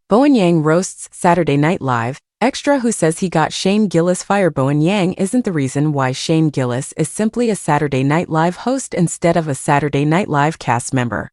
Bowen Yang roasts Saturday Night Live. Extra who says he got Shane Gillis fired. Bowen Yang isn't the reason why. Shane Gillis is simply a Saturday Night Live host instead of a Saturday Night Live cast member.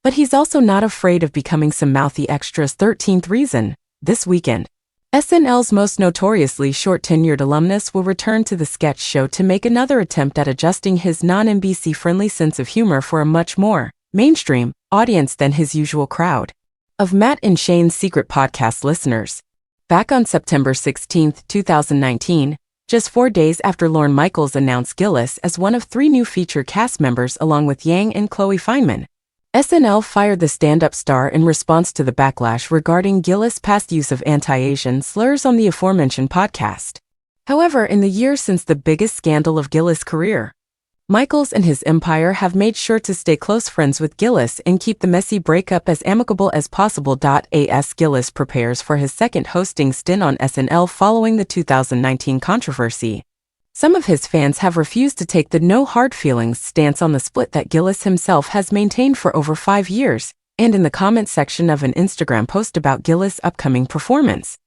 But he's also not afraid of becoming some mouthy extra's 13th reason. This weekend, SNL's most notoriously short-tenured alumnus will return to the sketch show to make another attempt at adjusting his non-NBC-friendly sense of humor for a much more mainstream audience than his usual crowd of Matt and Shane's Secret podcast listeners. Back on September 16, 2019, just 4 days after Lorne Michaels announced Gillis as one of 3 new featured cast members along with Yang and Chloe Fineman, SNL fired the stand-up star in response to the backlash regarding Gillis' past use of anti-Asian slurs on the aforementioned podcast. However, in the years since the biggest scandal of Gillis' career, Michaels and his empire have made sure to stay close friends with Gillis and keep the messy breakup as amicable as possible. As Gillis prepares for his second hosting stint on SNL following the 2019 controversy, some of his fans have refused to take the no hard feelings stance on the split that Gillis himself has maintained for over 5 years, and in the comment section of an Instagram post about Gillis' upcoming performance,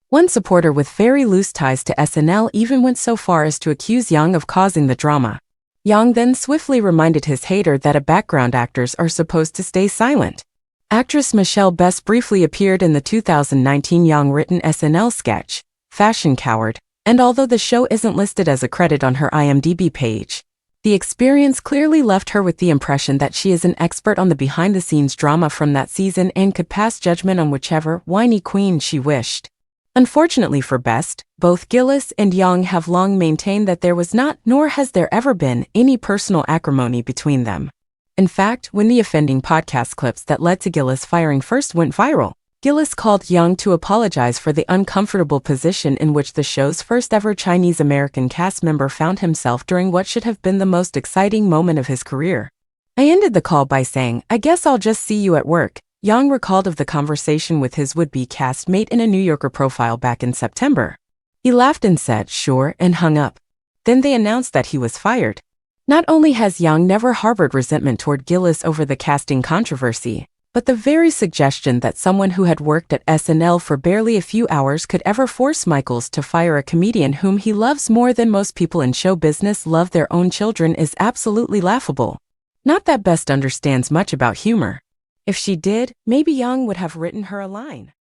one supporter with very loose ties to SNL even went so far as to accuse Yang of causing the drama. Yang then swiftly reminded his hater that background actors are supposed to stay silent. Actress Michelle Best briefly appeared in the 2019 Yang-written SNL sketch, Fashion Coward, and although the show isn't listed as a credit on her IMDb page, the experience clearly left her with the impression that she is an expert on the behind-the-scenes drama from that season and could pass judgment on whichever whiny queen she wished. Unfortunately for Best, both Gillis and Yang have long maintained that there was not, nor has there ever been, any personal acrimony between them. In fact, when the offending podcast clips that led to Gillis firing first went viral, Gillis called Yang to apologize for the uncomfortable position in which the show's first-ever Chinese-American cast member found himself during what should have been the most exciting moment of his career. "I ended the call by saying, 'I guess I'll just see you at work,'" Yang recalled of the conversation with his would-be castmate in a New Yorker profile back in September. He laughed and said, "Sure," and hung up. Then they announced that he was fired. Not only has Yang never harbored resentment toward Gillis over the casting controversy, but the very suggestion that someone who had worked at SNL for barely a few hours could ever force Michaels to fire a comedian whom he loves more than most people in show business love their own children is absolutely laughable. Not that Best understands much about humor. If she did, maybe Yang would have written her a line.